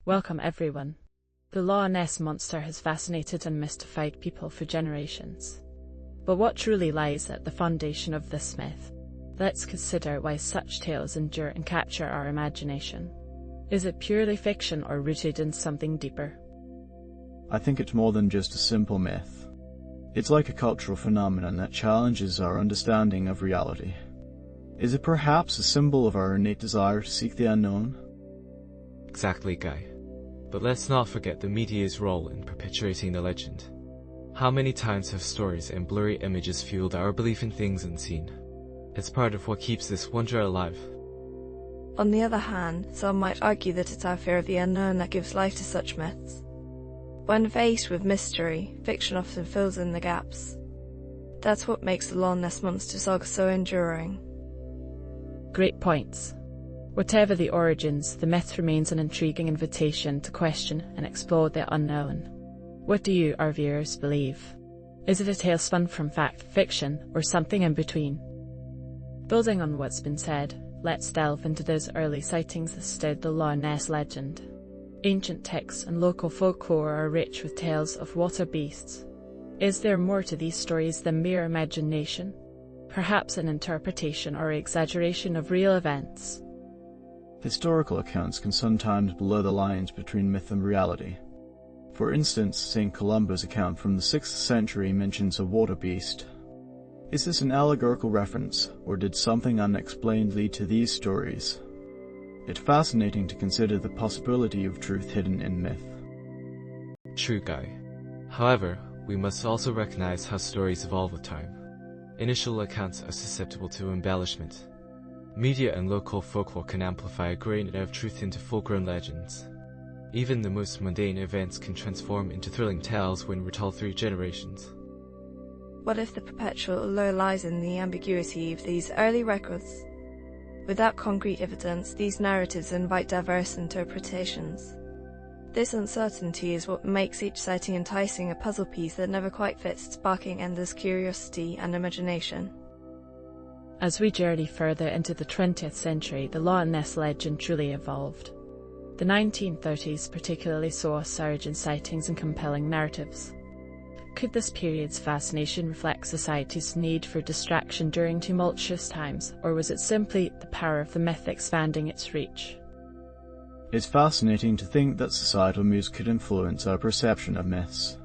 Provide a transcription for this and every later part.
Welcome everyone. The Loch Ness Monster has fascinated and mystified people for generations. But what truly lies at the foundation of this myth? Let's consider why such tales endure and capture our imagination. Is it purely fiction or rooted in something deeper? I think it's more than just a simple myth. It's like a cultural phenomenon that challenges our understanding of reality. Is it perhaps a symbol of our innate desire to seek the unknown? Exactly, Guy. But let's not forget the media's role in perpetuating the legend. How many times have stories and blurry images fueled our belief in things unseen? It's part of what keeps this wonder alive. On the other hand, some might argue that it's our fear of the unknown that gives life to such myths. When faced with mystery, fiction often fills in the gaps. That's what makes the Loch Ness Monster saga so enduring. Great points. Whatever the origins, the myth remains an intriguing invitation to question and explore the unknown. What do you, our viewers, believe? Is it a tale spun from fact, fiction, or something in between? Building on what's been said, let's delve into those early sightings that stirred the Loch Ness legend. Ancient texts and local folklore are rich with tales of water beasts. Is there more to these stories than mere imagination? Perhaps an interpretation or exaggeration of real events? Historical accounts can sometimes blur the lines between myth and reality. For instance, Saint Columba's account from the 6th century mentions a water beast. Is this an allegorical reference, or did something unexplained lead to these stories? It's fascinating to consider the possibility of truth hidden in myth. True, Guy. However, we must also recognize how stories evolve with time. Initial accounts are susceptible to embellishment. Media and local folklore can amplify a grain of truth into full-grown legends. Even the most mundane events can transform into thrilling tales when retold through generations. What if the perpetual allure lies in the ambiguity of these early records? Without concrete evidence, these narratives invite diverse interpretations. This uncertainty is what makes each sighting enticing, a puzzle piece that never quite fits, sparking endless curiosity and imagination. As we journey further into the 20th century, the Loch Ness legend truly evolved. The 1930s particularly saw a surge in sightings and compelling narratives. Could this period's fascination reflect society's need for distraction during tumultuous times, or was it simply the power of the myth expanding its reach? It's fascinating to think that societal moods could influence our perception of myths.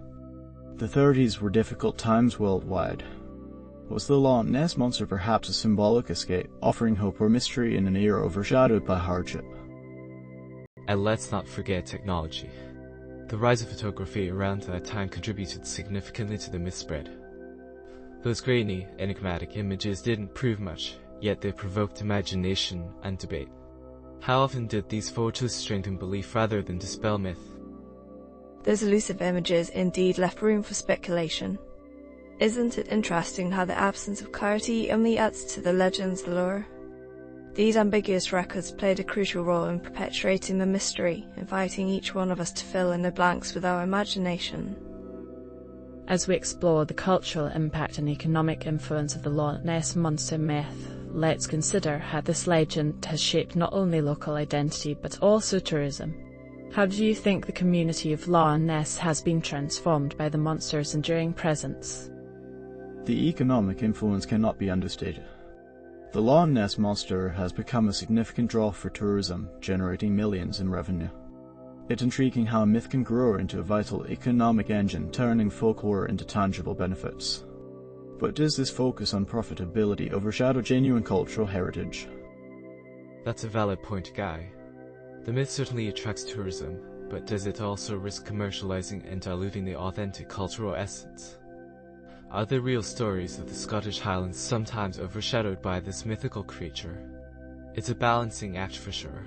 The 30s were difficult times worldwide. Was the Loch Ness Monster perhaps a symbolic escape, offering hope or mystery in an era overshadowed by hardship? And let's not forget technology. The rise of photography around that time contributed significantly to the myth spread. Those grainy, enigmatic images didn't prove much, yet they provoked imagination and debate. How often did these photos strengthen belief rather than dispel myth? Those elusive images indeed left room for speculation. Isn't it interesting how the absence of clarity only adds to the legend's allure? These ambiguous records played a crucial role in perpetuating the mystery, inviting each one of us to fill in the blanks with our imagination. As we explore the cultural impact and economic influence of the Loch Ness Monster myth, let's consider how this legend has shaped not only local identity but also tourism. How do you think the community of Loch Ness has been transformed by the monster's enduring presence? The economic influence cannot be understated. The Loch Ness Monster has become a significant draw for tourism, generating millions in revenue. It's intriguing how a myth can grow into a vital economic engine, turning folklore into tangible benefits. But does this focus on profitability overshadow genuine cultural heritage? That's a valid point, Guy. The myth certainly attracts tourism, but does it also risk commercializing and diluting the authentic cultural essence? Are the real stories of the Scottish Highlands sometimes overshadowed by this mythical creature? It's a balancing act for sure.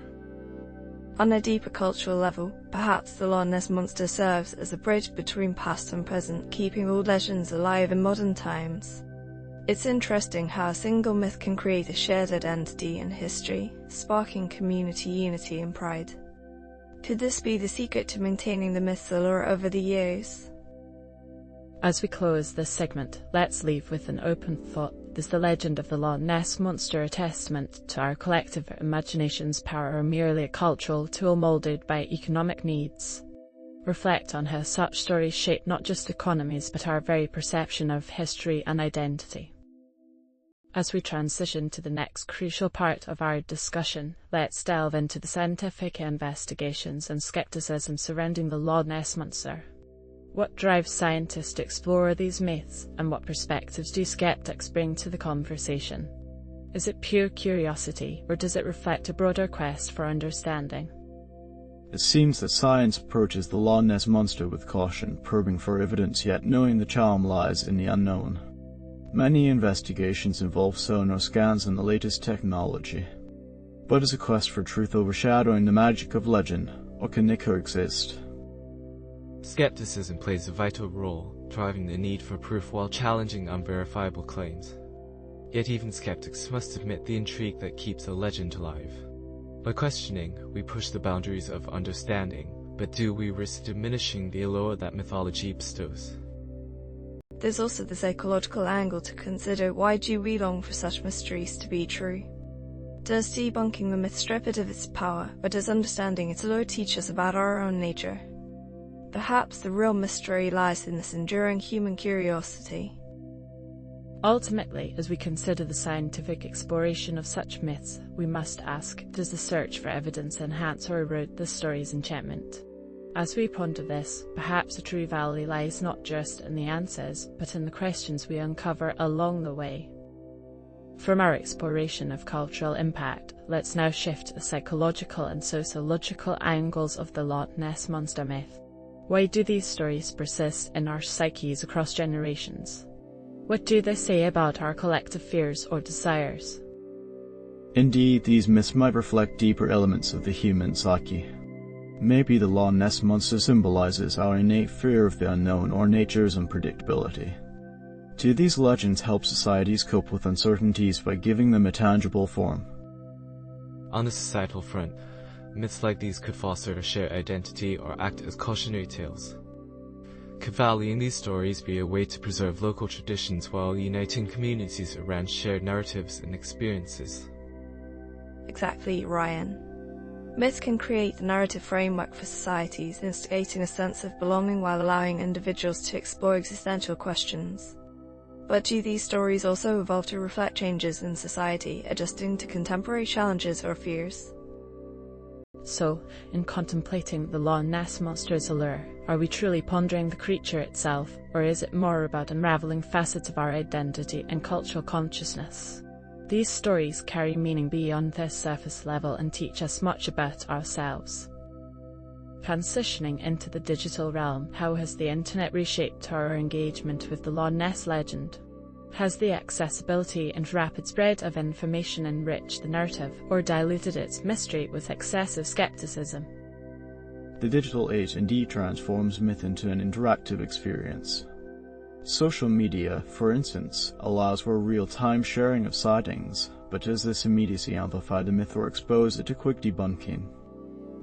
On a deeper cultural level, perhaps the Loch Ness Monster serves as a bridge between past and present, keeping old legends alive in modern times. It's interesting how a single myth can create a shared identity and history, sparking community unity and pride. Could this be the secret to maintaining the myth's allure over the years? As we close this segment, let's leave with an open thought. is the legend of the Loch Ness Monster a testament to our collective imagination's power, or merely a cultural tool molded by economic needs? Reflect on how such stories shape not just economies but our very perception of history and identity. As we transition to the next crucial part of our discussion, let's delve into the scientific investigations and skepticism surrounding the Loch Ness Monster. What drives scientists to explore these myths, and what perspectives do skeptics bring to the conversation? Is it pure curiosity, or does it reflect a broader quest for understanding? It seems that science approaches the Loch Ness Monster with caution, probing for evidence, yet knowing the charm lies in the unknown. Many investigations involve sonar scans and the latest technology. But is a quest for truth overshadowing the magic of legend, or can they coexist? Skepticism plays a vital role, driving the need for proof while challenging unverifiable claims. Yet even skeptics must admit the intrigue that keeps a legend alive. By questioning, we push the boundaries of understanding, but do we risk diminishing the allure that mythology bestows? There's also the psychological angle to consider. Why do we long for such mysteries to be true? Does debunking the myth strip it of its power, or does understanding its allure teach us about our own nature? Perhaps the real mystery lies in this enduring human curiosity. Ultimately, as we consider the scientific exploration of such myths, we must ask, does the search for evidence enhance or erode the story's enchantment? As we ponder this, perhaps the true value lies not just in the answers, but in the questions we uncover along the way. From our exploration of cultural impact, let's now shift to the psychological and sociological angles of the Loch Ness Monster myth. Why do these stories persist in our psyches across generations? What do they say about our collective fears or desires? Indeed, these myths might reflect deeper elements of the human psyche. Maybe the Loch Ness Monster symbolizes our innate fear of the unknown or nature's unpredictability. Do these legends help societies cope with uncertainties by giving them a tangible form? On the societal front, myths like these could foster a shared identity or act as cautionary tales. Could value in these stories be a way to preserve local traditions while uniting communities around shared narratives and experiences? Exactly, Ryan. Myths can create the narrative framework for societies, instigating a sense of belonging while allowing individuals to explore existential questions. But do these stories also evolve to reflect changes in society, adjusting to contemporary challenges or fears? So, in contemplating the Loch Ness Monster's allure, are we truly pondering the creature itself, or is it more about unraveling facets of our identity and cultural consciousness? These stories carry meaning beyond their surface level and teach us much about ourselves. Transitioning into the digital realm, how has the internet reshaped our engagement with the Loch Ness legend? Has the accessibility and rapid spread of information enriched the narrative, or diluted its mystery with excessive skepticism? The digital age indeed transforms myth into an interactive experience. Social media, for instance, allows for real-time sharing of sightings, but does this immediacy amplify the myth or expose it to quick debunking?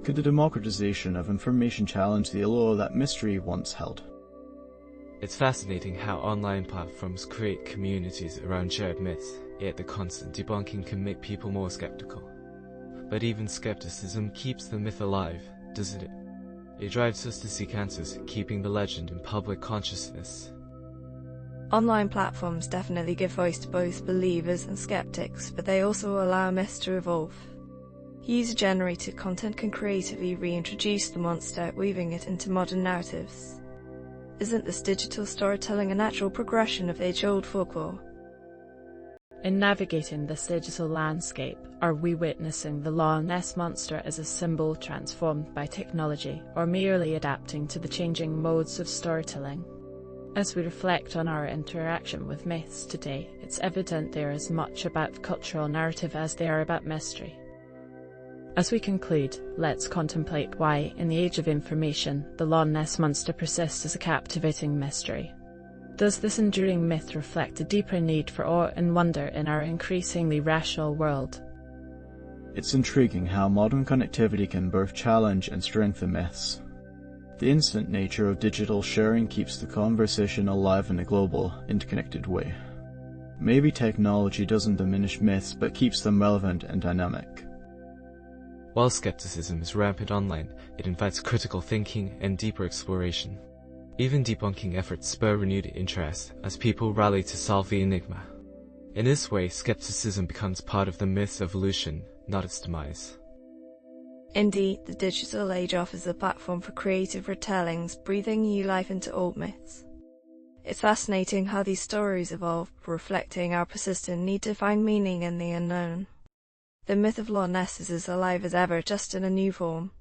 Could the democratization of information challenge the allure that mystery once held? It's fascinating how online platforms create communities around shared myths, yet the constant debunking can make people more skeptical. But even skepticism keeps the myth alive, doesn't it? It drives us to seek answers, keeping the legend in public consciousness. Online platforms definitely give voice to both believers and skeptics, but they also allow myths to evolve. User-generated content can creatively reintroduce the monster, weaving it into modern narratives. Isn't this digital storytelling a natural progression of age-old folklore? In navigating this digital landscape, are we witnessing the Loch Ness Monster as a symbol transformed by technology, or merely adapting to the changing modes of storytelling? As we reflect on our interaction with myths today, it's evident they are as much about cultural narrative as they are about mystery. As we conclude, let's contemplate why, in the age of information, the Loch Ness Monster persists as a captivating mystery. Does this enduring myth reflect a deeper need for awe and wonder in our increasingly rational world? It's intriguing how modern connectivity can both challenge and strengthen myths. The instant nature of digital sharing keeps the conversation alive in a global, interconnected way. Maybe technology doesn't diminish myths but keeps them relevant and dynamic. While skepticism is rampant online, it invites critical thinking and deeper exploration. Even debunking efforts spur renewed interest as people rally to solve the enigma. In this way, skepticism becomes part of the myth's evolution, not its demise. Indeed, the digital age offers a platform for creative retellings, breathing new life into old myths. It's fascinating how these stories evolve, reflecting our persistent need to find meaning in the unknown. The myth of Loch Ness is as alive as ever, just in a new form.